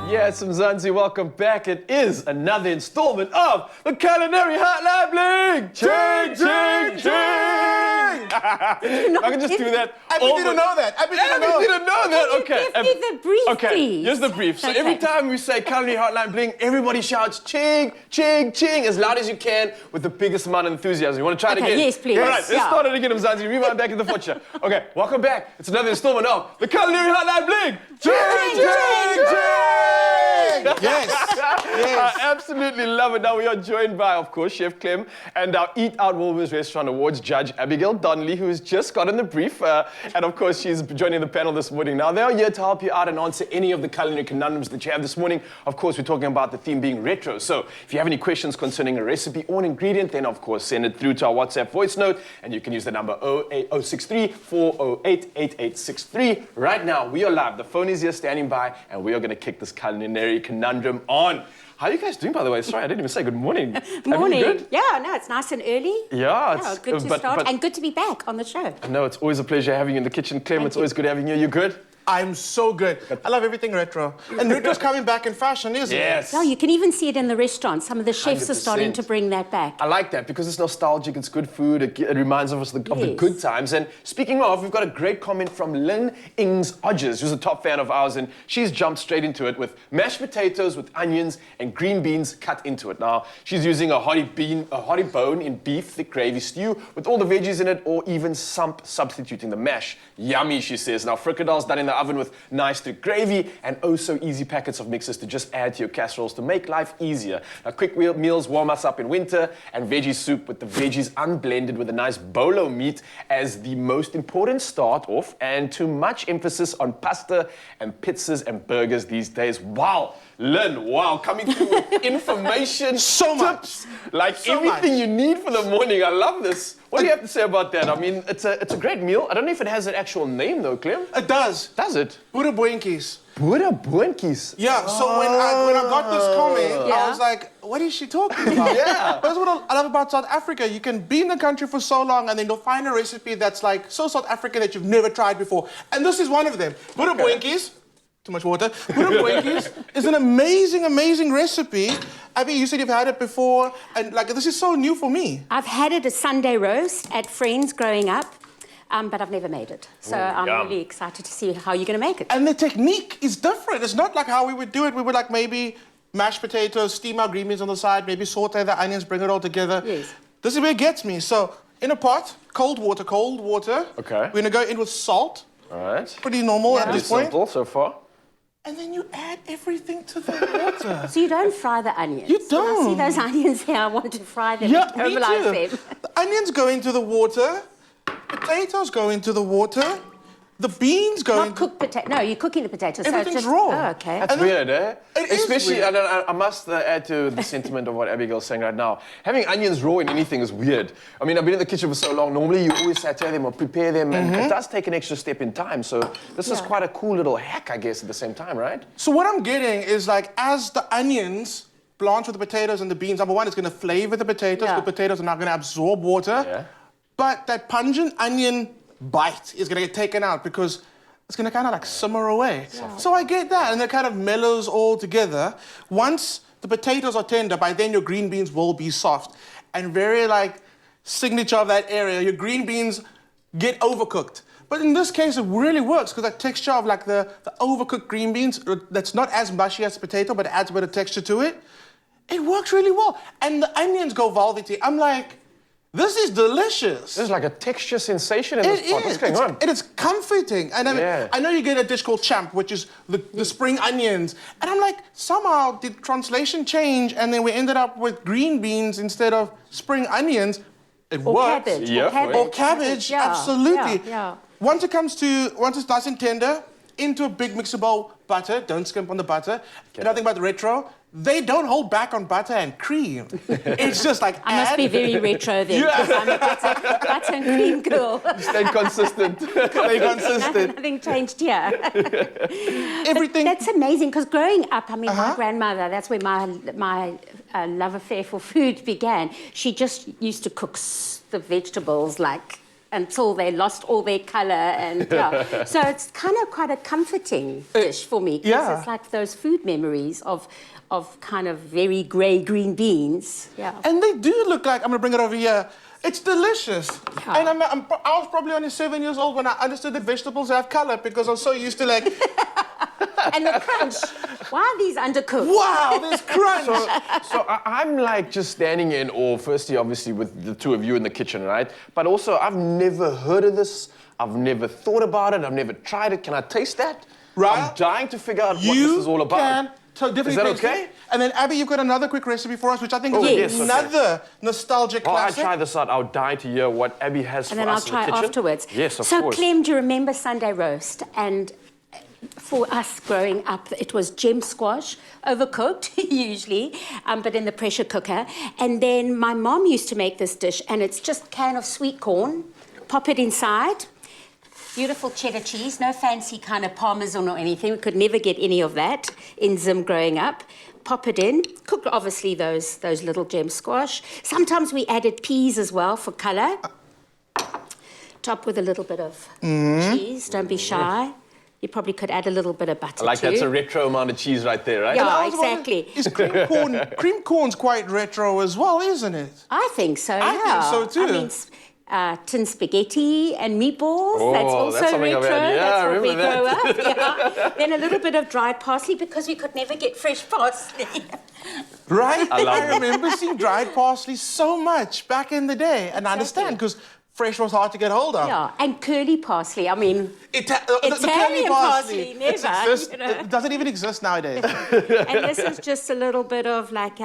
Yes, Mzansi, welcome back. It is another installment of the Culinary Hotline Bling! Ching, ching, ching! I can just do that. I didn't know that. I didn't know that. Okay. Give me the brief, okay, please. here's the brief. So every time we say Culinary Hotline Bling, everybody shouts ching, ching, ching as loud as you can with the biggest amount of enthusiasm. You want to try it again? Yes, please. All right, let's start it again, Mzansi. Rewind back in the future. Okay, welcome back. It's another installment of the Culinary Hotline Bling! Ching, ching, ching! Yes. I absolutely love it. Now we are joined by, of course, Chef Clem and our Eat Out Wilbur's Restaurant Awards judge, Abigail Donnelly, who's just gotten the brief. And of course, she's joining the panel this morning. Now, they are here to help you out and answer any of the culinary conundrums that you have this morning. Of course, we're talking about the theme being retro. So if you have any questions concerning a recipe or an ingredient, then of course, send it through to our WhatsApp voice note. And you can use the number 063 408 8863. Right now, we are live. The phone is here standing by, and we are going to kick this culinary conundrum on. How are you guys doing, by the way? Sorry, I didn't even say good morning. Morning. Good? Yeah, no, it's nice and early. Yeah, it's good to start and good to be back on the show. No, it's always a pleasure having you in the kitchen, Clem. It's always good having you. You good? I'm so good. I love everything retro. And retro's coming back in fashion, isn't it? Yes. No, you can even see it in the restaurant. Some of the chefs 100%. are starting to bring that back. I like that because it's nostalgic, it's good food, it reminds us of the good times. And speaking of, we've got a great comment from Lynn Ings Odges, who's a top fan of ours, and she's jumped straight into it with mashed potatoes with onions and green beans cut into it. Now, she's using a hearty bone in beef thick gravy stew with all the veggies in it, or even substituting the mash. Yummy, she says. Now, fricadelles done in the oven with nice thick gravy and oh so easy packets of mixes to just add to your casseroles to make life easier. Now, quick meals warm us up in winter, and veggie soup with the veggies unblended with a nice bolo meat as the most important start off, and too much emphasis on pasta and pizzas and burgers these days. Wow, Lynn, wow, coming through with information, So much. tips, like So everything much. you need for the morning. I love this. What do you have to say about that? I mean, it's a great meal. I don't know if it has an actual name though, Clem. It does. Does it? Buddha Boinkies. Buddha Boinkies. Yeah, so when I got this comment, Yeah. I was like, what is she talking about? Yeah. That's what I love about South Africa. You can be in the country for so long and then you'll find a recipe that's like so South African that you've never tried before. And this is one of them. Buddha Boinkies. Too much water. Buddha Boinkies is an amazing, amazing recipe. Abby, you said you've had it before, and like this is so new for me. I've had it a Sunday roast at Friends growing up, but I've never made it. So I'm yum. really excited to see how you're going to make it. And the technique is different. It's not like how we would do it. We would like maybe mash potatoes, steam our green beans on the side, maybe saute the onions, bring it all together. Yes. This is where it gets me. So in a pot, cold water. Okay. We're gonna go in with salt. All right. Pretty normal at Pretty this point. simple so far. And then you add everything to the water. So you don't fry the onions? You When I see don't. those onions here, I want to fry them Yeah, and me caramelize too. them. The onions go into the water. Potatoes go into the water. The beans go Not into... cooked potato. No, you're cooking the potatoes. So it's Everything's just, raw. Oh, okay. That's And then- weird, eh? It is Especially, weird. I must add to the sentiment of what Abigail's saying right now. Having onions raw in anything is weird. I mean, I've been in the kitchen for so long. Normally, you always saute them or prepare them, and it does take an extra step in time. So this is Yeah. quite a cool little hack, I guess, at the same time, right? So what I'm getting is like, as the onions blanch with the potatoes and the beans, number one, it's gonna flavor the potatoes. Yeah. The potatoes are not gonna absorb water. Yeah. But that pungent onion bite is gonna get taken out because it's gonna kind of like simmer away. So I get that, and it kind of mellows all together. Once the potatoes are tender, by then your green beans will be soft. And very like signature of that area, your green beans get overcooked. But in this case, it really works because that texture of like the overcooked green beans, that's not as mushy as potato, but it adds a bit of texture to it. It works really well. And the onions go velvety. I'm like, this is delicious. There's like a texture sensation in this pot. What's going on? And it's comforting. And I mean, Yeah. I know you get a dish called champ, which is the spring onions. And I'm like, somehow did translation change and then we ended up with green beans instead of spring onions. It Or works. cabbage. Yeah, Or cabbage. Or cabbage, Yeah, absolutely. Yeah. Once it's nice and tender, into a big mixer bowl, butter. Don't skimp on the butter. Nothing about the retro. They don't hold back on butter and cream. It's just like I must be very retro then, because I'm a butter and cream girl. Stay consistent. Stay consistent. Nothing changed here. Everything. That's amazing, because growing up, I mean, my grandmother, that's where my love affair for food began. She just used to cook the vegetables like until they lost all their colour and yeah. So it's kind of quite a comforting dish for me. 'Cause Yeah. it's like those food memories of kind of very grey green beans. Yeah. And they do look like, I'm going to bring it over here. It's delicious. Yeah. And I was probably only 7 years old when I understood that vegetables have color because I was so used to like, And the crunch. Why are these undercooked? wow, there's crunch. So I'm like just standing in awe, firstly, obviously, with the two of you in the kitchen, right? But also, I've never heard of this. I've never thought about it. I've never tried it. Can I taste that? Right. I'm dying to figure out what You this is all about. can definitely Is that taste okay? it. And then, Abby, you've got another quick recipe for us, which I think is yes, okay. another nostalgic While I classic. try this out, I'll die to hear what Abby has And for then I'll us in try the kitchen. afterwards. Yes, of so, course. Clem, do you remember Sunday roast? And for us growing up, it was gem squash, overcooked usually, but in the pressure cooker. And then my mom used to make this dish, and it's just can of sweet corn, pop it inside, beautiful cheddar cheese, no fancy kind of parmesan or anything. We could never get any of that in Zim growing up. Pop it in, cook obviously those little gem squash. Sometimes we added peas as well for colour. Top with a little bit of cheese, don't be shy. You probably could add a little bit of butter I like too. that's a retro amount of cheese right there, right? Yeah, I was wondering, exactly. Is cream corn's quite retro as well, isn't it? I think so, I yeah. think so, too. I mean, tin spaghetti and meatballs, Oh, that's also that's something I've retro. had. Yeah, that's I what we remember grow up. Yeah. Then a little bit of dried parsley because we could never get fresh parsley. Right? I love I it. remember seeing dried parsley so much back in the day. And I understand because fresh was hard to get hold of. Yeah, and curly parsley. I mean, The Italian curly parsley, never, exists, you know. it doesn't even exist nowadays. and this is just a little bit of like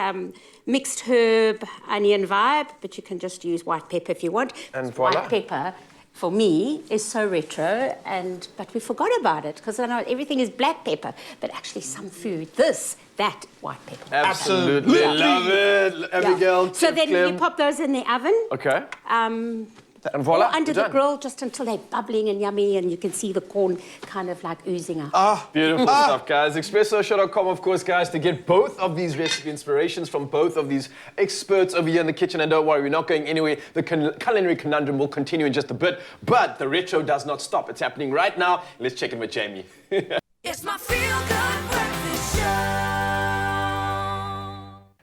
mixed herb onion vibe, but you can just use white pepper if you want. And voila. White pepper, for me, is so retro, but we forgot about it because I know everything is black pepper, but actually some food, that white pepper. Absolutely. Yeah. Love it. Abigail, So then Clem. you pop those in the oven. Okay. And Or voila, under you're the done. grill just until they're bubbling and yummy and you can see the corn kind of like oozing out. Beautiful stuff, guys. Expresso.com, of course, guys, to get both of these recipe inspirations from both of these experts over here in the kitchen. And don't worry, we're not going anywhere. The culinary conundrum will continue in just a bit, but the retro does not stop. It's happening right now. Let's check in with Jamie. It's my feel-good breakfast show.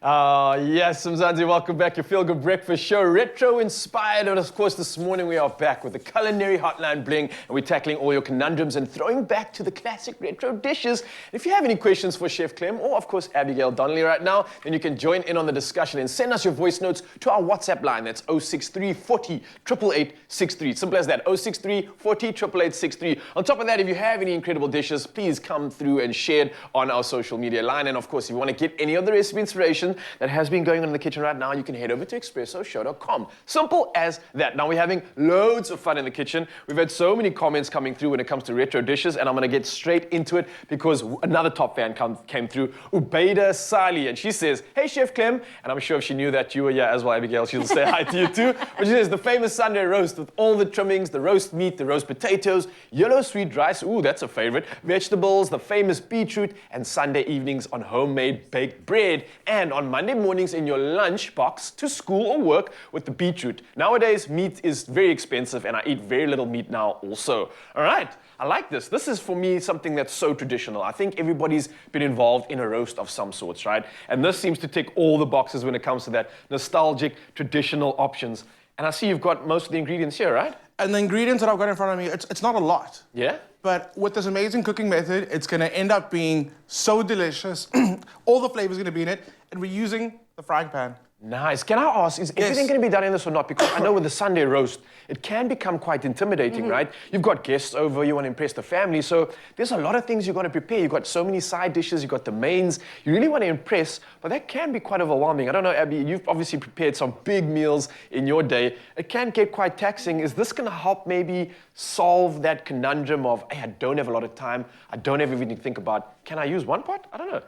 Yes, Mzansi, welcome back. Your Feel Good Breakfast Show, retro inspired. And of course, this morning we are back with the Culinary Hotline Bling, and we're tackling all your conundrums and throwing back to the classic retro dishes. If you have any questions for Chef Clem or, of course, Abigail Donnelly right now, then you can join in on the discussion and send us your voice notes to our WhatsApp line. That's 063 40 888 63. Simple as that, 063 40 888 63. On top of that, if you have any incredible dishes, please come through and share it on our social media line. And of course, if you want to get any other recipe inspiration that has been going on in the kitchen right now, you can head over to expressoshow.com. Simple as that. Now we're having loads of fun in the kitchen. We've had so many comments coming through when it comes to retro dishes, and I'm going to get straight into it because another top fan came through, Ubaida Sali, and she says, "Hey Chef Clem," and I'm sure if she knew that you were here as well, Abigail, she'll say hi to you too. But she says, "The famous Sunday roast with all the trimmings, the roast meat, the roast potatoes, yellow sweet rice, ooh, that's a favorite, vegetables, the famous beetroot, and Sunday evenings on homemade baked bread, and on Monday mornings in your lunch box to school or work with the beetroot. Nowadays, meat is very expensive and I eat very little meat now also." All right, I like this. This is for me something that's so traditional. I think everybody's been involved in a roast of some sorts, right? And this seems to tick all the boxes when it comes to that nostalgic, traditional options. And I see you've got most of the ingredients here, right? And the ingredients that I've got in front of me, it's not a lot. Yeah? But with this amazing cooking method, it's going to end up being so delicious. All the flavor's going to be in it. And we're using the frying pan. Nice. Can I ask, is everything going to be done in this or not? Because I know with the Sunday roast, it can become quite intimidating, right? You've got guests over, you want to impress the family, so there's a lot of things you've got to prepare. You've got so many side dishes, you've got the mains. You really want to impress, but that can be quite overwhelming. I don't know, Abby, you've obviously prepared some big meals in your day. It can get quite taxing. Is this going to help maybe solve that conundrum of, hey, I don't have a lot of time, I don't have everything to think about. Can I use one pot? I don't know.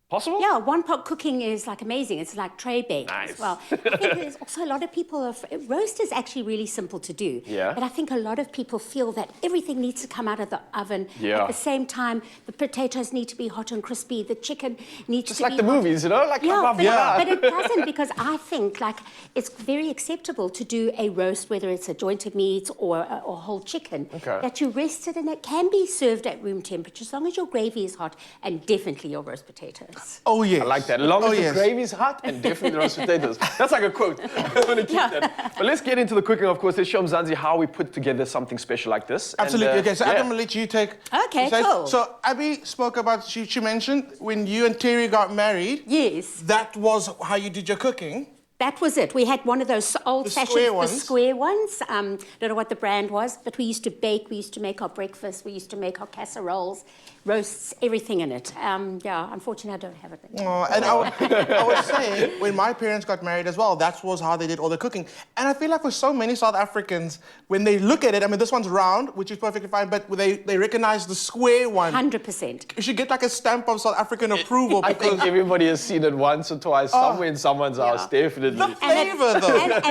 Possible? Yeah, one-pot cooking is like amazing. It's like tray bake Nice. as well. I think there's also a lot of people, roast is actually really simple to do. Yeah. But I think a lot of people feel that everything needs to come out of the oven. Yeah. At the same time, the potatoes need to be hot and crispy. The chicken needs Just to like be the hot. movies, you know? Like, Yeah, yeah. but it doesn't, because I think like it's very acceptable to do a roast, whether it's a jointed meat or a whole chicken, Okay. that you rest it and it can be served at room temperature as long as your gravy is hot and definitely your roast potatoes. Oh, yes. I like that. As long as Oh, the yes. gravy's hot and definitely roast potatoes. That's like a quote. I'm going to keep that. But let's get into the cooking, of course. Let's show Mzansi how we put together something special like this. And, Absolutely. Okay, so yeah. I'm going to let you take... Okay, the stage. cool. So Abby spoke about, she mentioned when you and Terry got married, Yes. that was how you did your cooking. That was it. We had one of those old-fashioned, square ones. square ones. Don't know what the brand was, but we used to bake. We used to make our breakfast. We used to make our casseroles, roasts, everything in it. Yeah, unfortunately, I don't have it anymore. Oh, and I was saying, when my parents got married as well, that was how they did all the cooking. And I feel like for so many South Africans, when they look at it, I mean, this one's round, which is perfectly fine, but they recognize the square one. 100%. You should get like a stamp of South African approval I because think everybody has seen it once or twice somewhere in someone's house, definitely. the flavor, though.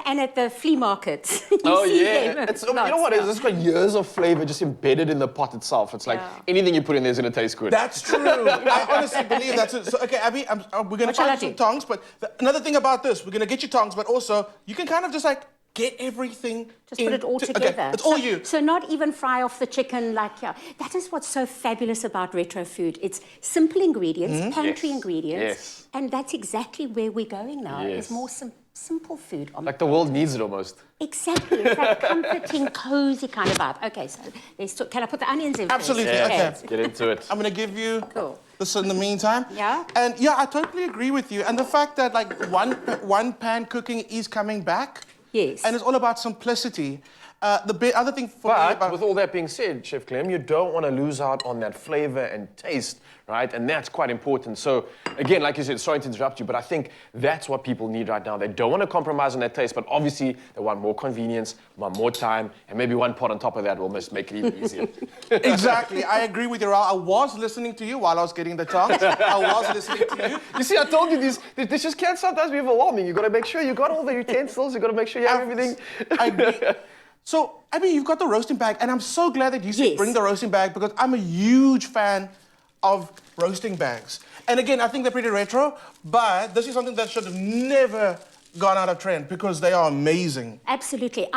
And at the flea markets. You Oh see yeah, them. you know what it is? It's got years of flavor just embedded in the pot itself. It's like anything you put in there is gonna taste good. That's true. I honestly believe that's it. So, okay, Abby, we're going to What shall I find some do? tongs, but another thing about this, we're going to get you tongs, but also you can kind of just like get everything Just put it all together. Okay, it's all you. So not even fry off the chicken like, yeah. That is what's so fabulous about retro food. It's simple ingredients, pantry Yes. ingredients. Yes. And that's exactly where we're going now. Yes. It's more simple food. Like the world needs it almost. Exactly. It's that comforting, cozy kind of vibe. Okay, so can I put the onions in first? Absolutely, Yeah, okay. let's get into it. I'm going to give you Cool. this in the meantime. Yeah? And yeah, I totally agree with you. And the fact that like one pan cooking is coming back. Yes. And it's all about simplicity. The other thing for me But about... with all that being said, Chef Clem, you don't want to lose out on that flavor and taste, right? And that's quite important. So again, like you said, sorry to interrupt you, but I think that's what people need right now. They don't want to compromise on that taste, but obviously they want more convenience, want more time, and maybe one pot on top of that will just make it even easier. Exactly. I agree with you, Raul. I was listening to you while I was getting the tongs. I was listening to you. You see, I told you these dishes can sometimes be overwhelming. You got to make sure you got all the utensils. You got to make sure you have everything. I agree. So, I mean, you've got the roasting bag, and I'm so glad that you said Yes. bring the roasting bag because I'm a huge fan of roasting bags. And again, I think they're pretty retro, but this is something that should have never gone out of trend because they are amazing. Absolutely.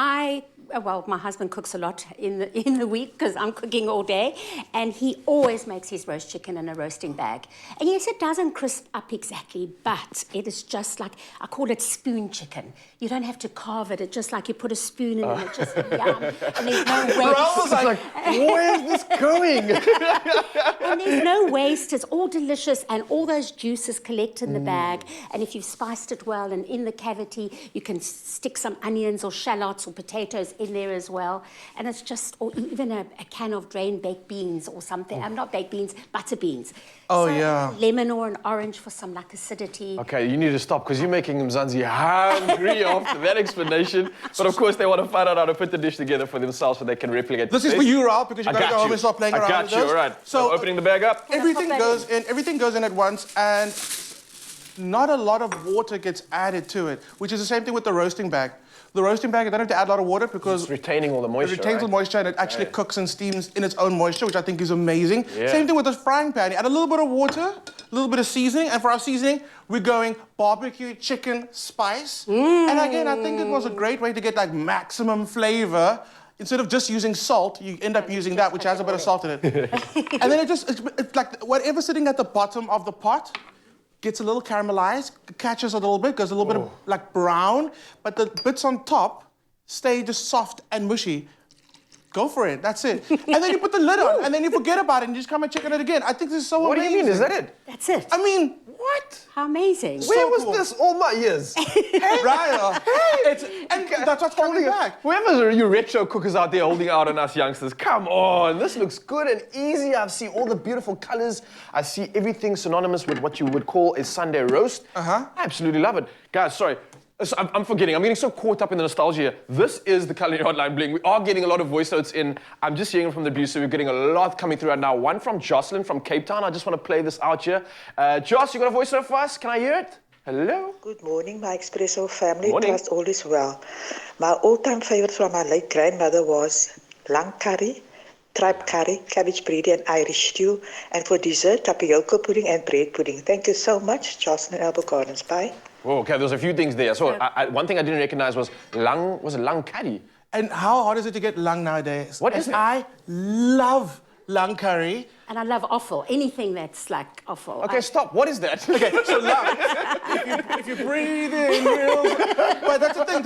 Well, my husband cooks a lot in the week because I'm cooking all day, and he always makes his roast chicken in a roasting bag. And yes, it doesn't crisp up exactly, but it is just like, I call it spoon chicken. You don't have to carve it. It's just like you put a spoon in and it just yum. And there's no waste. Raul was like, Where's this going? And there's no waste. It's all delicious, and all those juices collect in the bag. And if you've spiced it well, and in the cavity, you can stick some onions or shallots or potatoes in there as well. And it's just, or even a can of drained baked beans or something. Not baked beans, butter beans. Oh, So yeah. Lemon or an orange for some like acidity. Okay, you need to stop because you're making Mzansi hungry after that explanation. But of course, they want to find out how to put the dish together for themselves so they can replicate this the is for taste. you, Raul, because you've I got to go got home you. and start playing I around got with you, those. all right. So opening the bag up. Everything Can I pop goes in. Everything goes in at once, and not a lot of water gets added to it, which is the same thing with the roasting bag. The roasting bag, you don't have to add a lot of water because It's retaining all the it moisture, retains the right? moisture and it actually cooks and steams in its own moisture, which I think is amazing. Yeah. Same thing with the frying pan. You add a little bit of water, a little bit of seasoning, and for our seasoning, we're going barbecue chicken spice. And again, I think it was a great way to get like maximum flavor. Instead of just using salt, you end up using that, which has a bit of salt in it. And then it's like whatever's sitting at the bottom of the pot gets a little caramelized, catches a little bit, goes a little bit of like brown, but the bits on top stay just soft and mushy. Go for it, that's it. And then you put the lid on, and then you forget about it, and you just come and check on it again. I think this is so What do amazing. you mean? Is that it? That's it. I mean, What? How amazing. Where was cool. this all my years? right? And that's what's coming back. Whoever you retro cookers out there holding out on us youngsters, come on. This looks good and easy. I see all the beautiful colors. I see everything synonymous with what you would call a Sunday roast. I absolutely love it. Guys, sorry. So I'm forgetting. I'm getting so caught up in the nostalgia here. This is the Culinary Hotline Bling. We are getting a lot of voice notes in. I'm just hearing from the producer. We're getting a lot coming through right now. One from Jocelyn from Cape Town. I just want to play this out here. Joss, you got a voice note for us? Can I hear it? Hello? Good morning, my Expresso family. Morning. Trust all is well. My all-time favorite from my late grandmother was lang curry, tripe curry, cabbage bready and Irish stew. And for dessert, tapioca pudding and bread pudding. Thank you so much, Jocelyn Albert Gardens. Bye. Oh, okay, there's a few things there. So one thing I didn't recognize was lang curry. And how hard is it to get lung nowadays? What is it? I love lung curry. And I love offal, anything that's like offal. Okay, stop. What is that? Okay, so lung. If you breathe in, but that's the thing.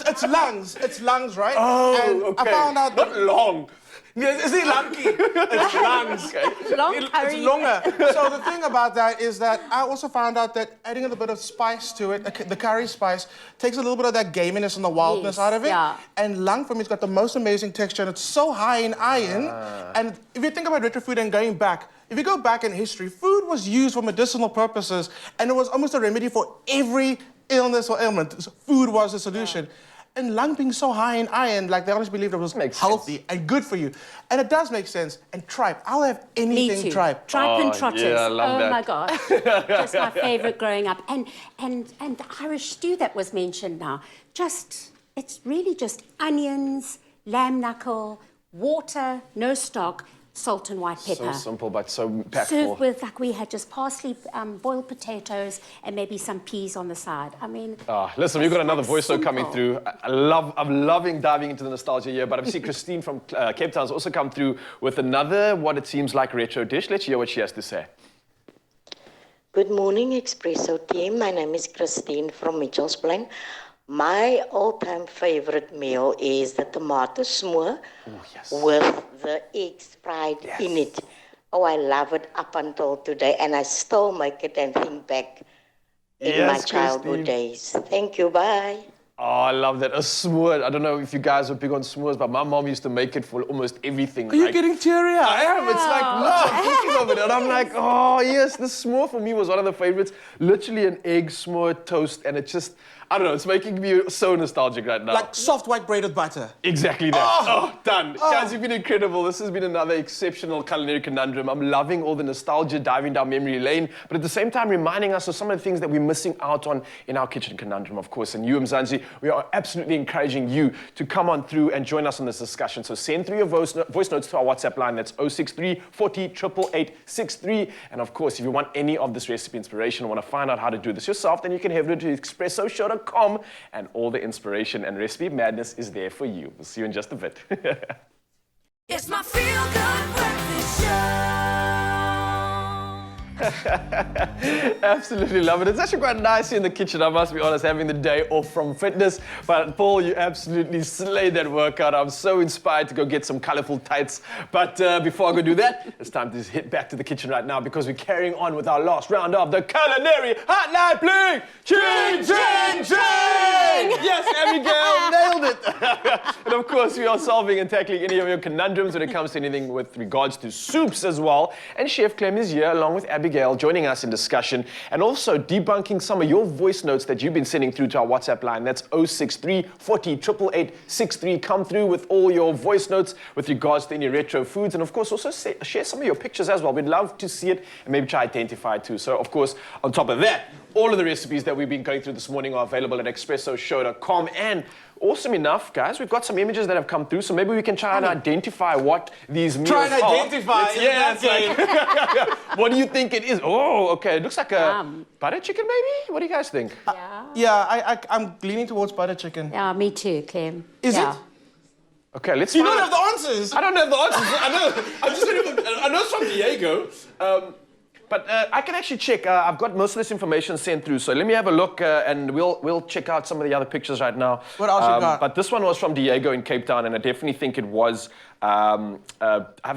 It's lungs. It's lungs, right? Oh, and okay. I found out Not long. Is it lunky? It's lungs. Long curry. It's longer. So the thing about that is that I also found out that adding a little bit of spice to it, the curry spice, takes a little bit of that gaminess and the wildness Yes, out of it. yeah. And lung for me has got the most amazing texture and it's so high in iron. And if you think about retro food and going back, if you go back in history, food was used for medicinal purposes and it was almost a remedy for every illness or ailment. So food was the solution. Yeah. And lung being so high in iron, like they always believed it was healthy and good for you. And it does make sense. And tripe, I'll have anything Me too. tripe. Tripe and trotters. yeah, I love that. My gosh. Just my favorite growing up. And the Irish stew that was mentioned now, it's really just onions, lamb knuckle, water, no stock, salt and white pepper. So simple, but so impactful. Served with, like we had, just parsley, boiled potatoes, and maybe some peas on the side. I mean... Listen, we've got another like voice note coming simple. through. I'm loving diving into the nostalgia here, but I see Christine from Cape Town has also come through with another, what it seems like, retro dish. Let's hear what she has to say. Good morning, Expresso team. My name is Christine from Mitchell's Plain. My all-time favorite meal is the tomato smoor with the eggs fried in it. Oh, I love it up until today, and I still make it and think back in my childhood days. Thank you, bye. Oh, I love that. A smoor. I don't know if you guys are big on s'mores, but my mom used to make it for almost everything. Are you getting teary-eyed? I am. It's like, look, I'm thinking of it. And I'm like, oh, yes, the s'more for me was one of the favorites. Literally an egg s'more toast. And it just, I don't know, it's making me so nostalgic right now. Like soft white bread with butter. Exactly that. Oh, done. Guys, you've been incredible. This has been another exceptional culinary conundrum. I'm loving all the nostalgia, diving down memory lane, but at the same time reminding us of some of the things that we're missing out on in our kitchen conundrum, of course. And you, Mzansi, we are absolutely encouraging you to come on through and join us on this discussion. So send through your voice notes to our WhatsApp line. That's 063 40 888 And of course, if you want any of this recipe inspiration or want to find out how to do this yourself, then you can head over to expressoshow.com and all the inspiration and recipe madness is there for you. We'll see you in just a bit. It's my feel-good breakfast show. Absolutely love it. It's actually quite nice here in the kitchen, I must be honest, having the day off from fitness. But Paul, you absolutely slayed that workout. I'm so inspired to go get some colorful tights. But before I go do that, it's time to head back to the kitchen right now because we're carrying on with our last round of the Culinary Hotline Bling. Ching, ching, ching! Yes, Abigail, nailed it. And of course, we are solving and tackling any of your conundrums when it comes to anything with regards to soups as well. And Chef Clem is here along with Abigail joining us in discussion and also debunking some of your voice notes that you've been sending through to our WhatsApp line. That's 063 40 888 Come through with all your voice notes with regards to any retro foods. And of course, also share some of your pictures as well. We'd love to see it and maybe try to identify it too. So of course, on top of that, all of the recipes that we've been going through this morning are available at expressoshow.com. And awesome enough, guys, we've got some images that have come through, so maybe we can try and identify what these meals are. Try and identify. What do you think it is? Oh, okay, it looks like a butter chicken, maybe? What do you guys think? I'm leaning towards butter chicken. Yeah, me too, Clem. Is it? Okay, let's You find don't out. have the answers. I don't have the answers. I know. I'm just waiting for, I know it's from Diego. But I can actually check. I've got most of this information sent through, so let me have a look, and we'll check out some of the other pictures right now. What else you got? But this one was from Diego in Cape Town, and I definitely think it was. I've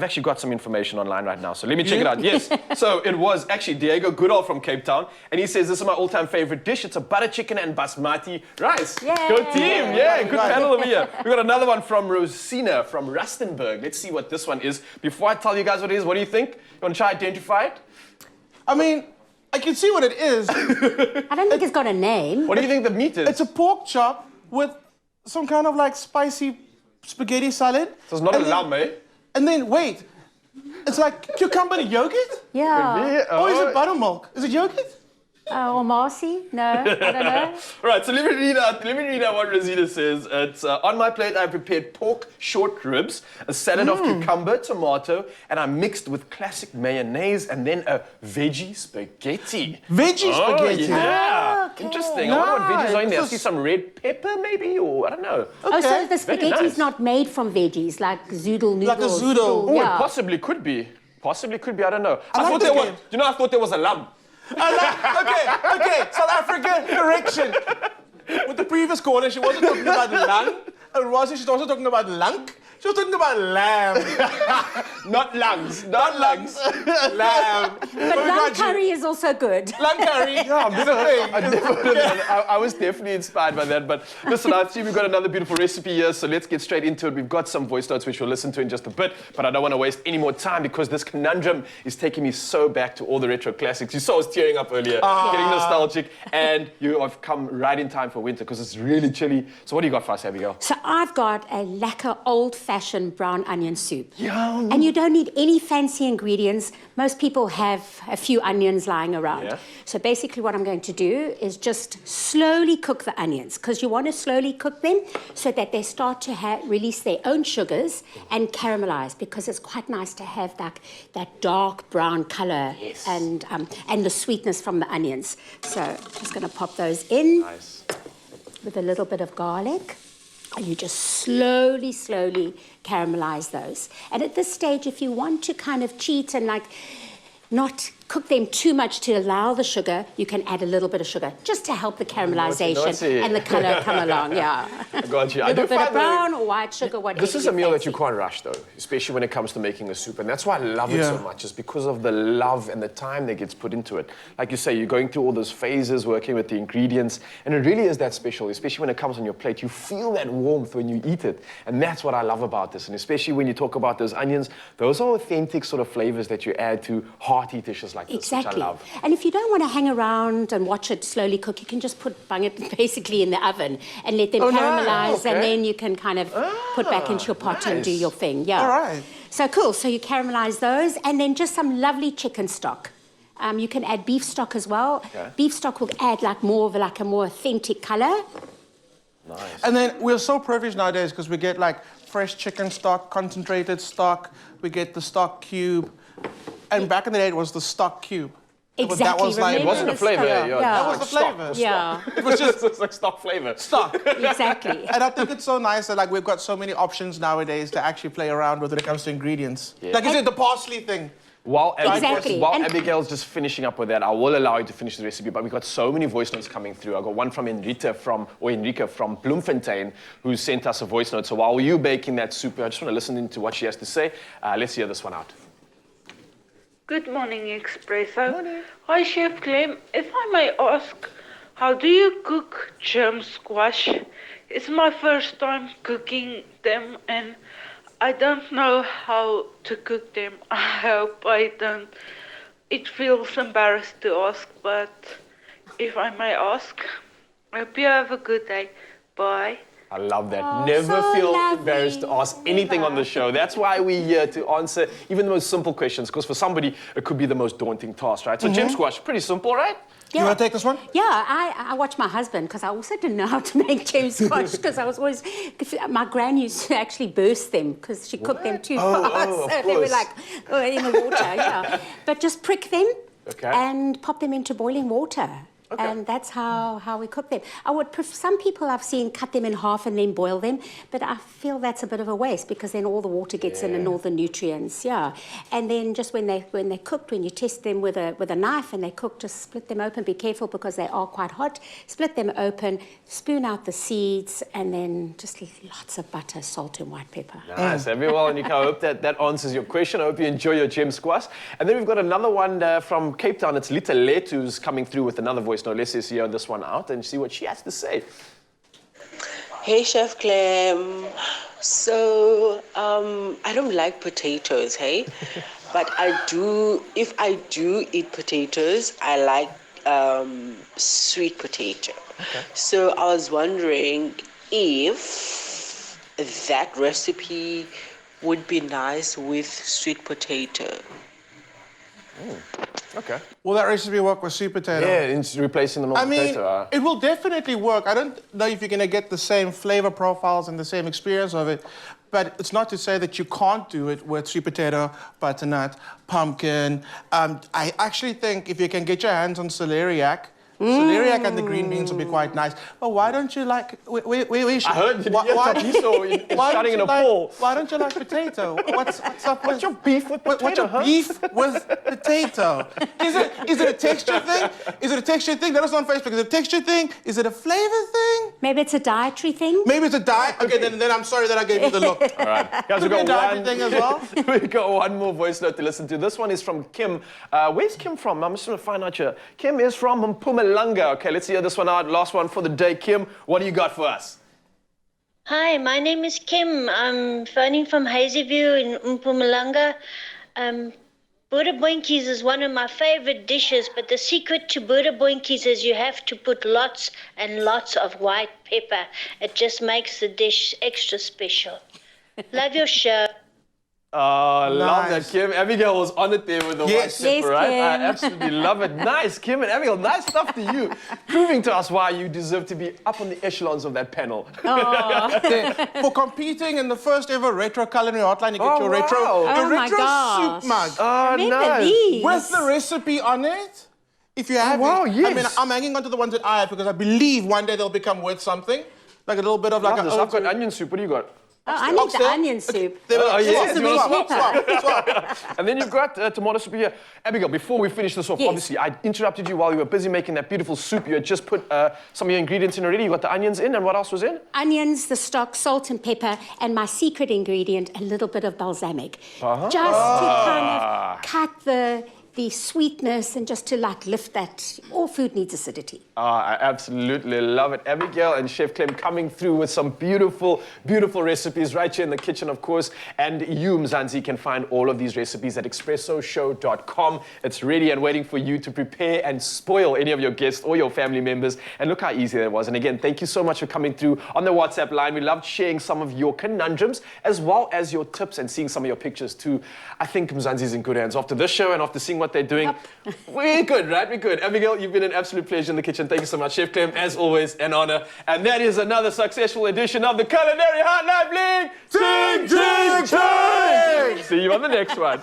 actually got some information online right now, so let me check it out. Yes, so it was actually Diego Goodall from Cape Town, and he says this is my all-time favorite dish. It's a butter chicken and basmati rice. Yay. Good team, yeah, good panel over here. We got another one from Rosina from Rustenburg. Let's see what this one is. Before I tell you guys what it is, what do you think? You want to try identify it? I mean, I can see what it is. I don't think it's got a name. What do you think the meat is? It's a pork chop with some kind of like spicy spaghetti salad. So it's not And a then- lamb, eh? And then, wait, it's like cucumber yogurt? Yeah. Or is it buttermilk? Is it yogurt? Or Marcy? No, I don't know. Right, so let me read out what Rosita says. It's on my plate I prepared pork short ribs, a salad of cucumber, tomato, and I mixed with classic mayonnaise and then a veggie spaghetti. Veggie spaghetti? Yeah. Okay. Interesting. I wonder what veggies are in there. I Nice. see some red pepper maybe, or I don't know. Oh, so the Very spaghetti nice. is not made from veggies, like zoodle noodles. Like a zoodle. Oh, Yeah. it possibly could be. Possibly could be, I don't know. I like thought this there was, game. you know, I thought there was a lamb. Okay, South African correction. With the previous caller, she wasn't talking about lung. Rosie, she's also talking about lunk. She was talking about lamb. Not lungs. Not lungs. Lamb. But lamb curry is also good. Lamb curry. Yeah, I was definitely inspired by that. But listen, I see we've got another beautiful recipe here, so let's get straight into it. We've got some voice notes which we'll listen to in just a bit, but I don't want to waste any more time because this conundrum is taking me so back to all the retro classics. You saw us tearing up earlier, getting nostalgic, and you have come right in time for winter because it's really chilly. So what do you got for us, Abigail? So I've got a lekker old-fashioned brown onion soup. Yum. And you don't need any fancy ingredients. Most people have a few onions lying around. Yeah. So basically what I'm going to do is just slowly cook the onions because you want to slowly cook them so that they start to release their own sugars and caramelize because it's quite nice to have that dark brown color and the sweetness from the onions. So just going to pop those in. Nice. With a little bit of garlic. And you just slowly caramelize those. And at this stage, if you want to kind of cheat and like not cook them too much to allow the sugar, you can add a little bit of sugar just to help the caramelization naughty. and the color come along. Yeah. I got you. A I do little bit find of brown or white sugar, whatever. This is a meal that you fancy. can't rush, though, especially when it comes to making a soup. And that's why I love it so Yeah. much, is because of the love and the time that gets put into it. Like you say, you're going through all those phases, working with the ingredients, and it really is that special, especially when it comes on your plate. You feel that warmth when you eat it. And that's what I love about this. And especially when you talk about those onions, those are authentic sort of flavors that you add to hearty dishes like this, Exactly. which I love. And if you don't want to hang around and watch it slowly cook, you can just bung it basically in the oven and let them Oh, nice. caramelize, Okay. and then you can kind of put back into your pot and do nice. your thing. Yeah. All right. So cool. So you caramelize those, and then just some lovely chicken stock. You can add beef stock as well. Okay. Beef stock will add like more of a more authentic color. Nice. And then we're so privileged nowadays because we get like fresh chicken stock, concentrated stock, we get the stock cube. And back in the day, it was the stock cube. Exactly. That was like, It wasn't a the flavor. stock. Yeah, Yeah. That was the flavor. Yeah. It was just it's like stock flavor. stock. Exactly. And I think it's so nice that like we've got so many options nowadays to actually play around with when it comes to ingredients. Like you said, the parsley thing. While Exactly. And- Abigail's just finishing up with that, I will allow you to finish the recipe, but we've got so many voice notes coming through. I got one from Enrica from Bloemfontein, who sent us a voice note. So while you're baking that soup, I just want to listen to what she has to say. Let's hear this one out. Good morning, Expresso. Hi, Chef Clem. If I may ask, how do you cook germ squash? It's my first time cooking them, and I don't know how to cook them. I hope I don't. It feels embarrassed to ask, but if I may ask, I hope you have a good day. Bye. I love that. Oh, Never so feel lovely. embarrassed to ask anything on the show. That's why we're here to answer even the most simple questions, because for somebody, it could be the most daunting task, right? So gem squash, pretty simple, right? You want to take this one? Yeah, I watch my husband because I also didn't know how to make gem squash because I was always, my gran used to actually burst them because she cooked them too fast. of So they were course. like in the water, yeah. But just prick them Okay. and pop them into boiling water. And that's how we cook them. I would some people I've seen cut them in half and then boil them, but I feel that's a bit of a waste because then all the water gets in and all the nutrients, And then just when they're cooked, when you test them with a knife and they cook, just split them open. Be careful because they are quite hot. Split them open, spoon out the seeds, and then just lots of butter, salt, and white pepper. Nice, everyone. And I hope that answers your question. I hope you enjoy your gem squash. And then we've got another one from Cape Town. It's Lita Letu's coming through with another voice. Now let's just hear this one out and see what she has to say. Hey, Chef Clem. So, I don't like potatoes, hey? But if I do eat potatoes, I like sweet potato. So I was wondering if that recipe would be nice with sweet potato. Okay. Will that recipe work with sweet potato? Yeah, it's replacing the normal I mean, potato. it will definitely work. I don't know if you're going to get the same flavor profiles and the same experience of it, but it's not to say that you can't do it with sweet potato, butternut, pumpkin. I actually think if you can get your hands on celeriac and the green beans will be quite nice. But why don't you like... I heard you starting in a poll. Why don't you like potato? What's up with... What's your beef with potato? What's your beef with potato? Is it a texture thing? Is it a texture thing? Let us know on Facebook. Is it a texture thing? Is it a flavor thing? Maybe it's a dietary thing. Maybe it's a diet. Okay, then I'm sorry that I gave you the look. All right. Guys, Could be a dietary thing as well. we got one more voice note to listen to. This one is from Kim. Where's Kim from? I'm just going to find out here. Kim is from Mpumalanga. Okay, let's hear this one out. Last one for the day. Kim, what do you got for us? Hi, my name is Kim. I'm phoning from Hazyview in Mpumalanga. Buddha boinkies is one of my favorite dishes, but the secret to Buddha boinkies is you have to put lots and lots of white pepper. It just makes the dish extra special. Love your show. Oh, love that, Nice. Kim. Abigail was on it there with the Yes. white pepper, right? I Kim. absolutely love it. Nice, Kim and Abigail. Nice stuff to you. Proving to us why you deserve to be up on the echelons of that panel. For competing in the first ever retro culinary hotline, you get Oh, your retro, wow. your Oh, my retro gosh. soup mug. Oh, Remember nice. these? With the recipe on it. If you have wow, it. I yes. mean, I'm hanging on to the ones that I have because I believe one day they'll become worth something. Like a little bit of like Love a... this. I've got onion soup. What do you got? Oh, I need the Oxtail? onion soup. There we go. Oh, yes, This is the you red want pepper. Swap. And then you've got tomato soup here. Abigail, before we finish this off, Yes. obviously, I interrupted you while you were busy making that beautiful soup. You had just put some of your ingredients in already. You got the onions in, and what else was in? Onions, the stock, salt and pepper, and my secret ingredient, a little bit of balsamic. Uh-huh. Just to kind of cut the sweetness and just to like lift that. All food needs acidity. I absolutely love it. Abigail and Chef Clem coming through with some beautiful, beautiful recipes right here in the kitchen, of course. And you, Mzansi, can find all of these recipes at expressoshow.com. It's ready and waiting for you to prepare and spoil any of your guests or your family members. And look how easy that was. And again, thank you so much for coming through on the WhatsApp line. We loved sharing some of your conundrums as well as your tips and seeing some of your pictures too. I think Mzansi's in good hands. After this show and after seeing what they're doing, we're good, right? We're good. Abigail, you've been an absolute pleasure in the kitchen. Thank you so much. Chef Clem, as always, an honor. And that is another successful edition of the Culinary Hotline. Bling! Ting, ting, ting! See you on the next one.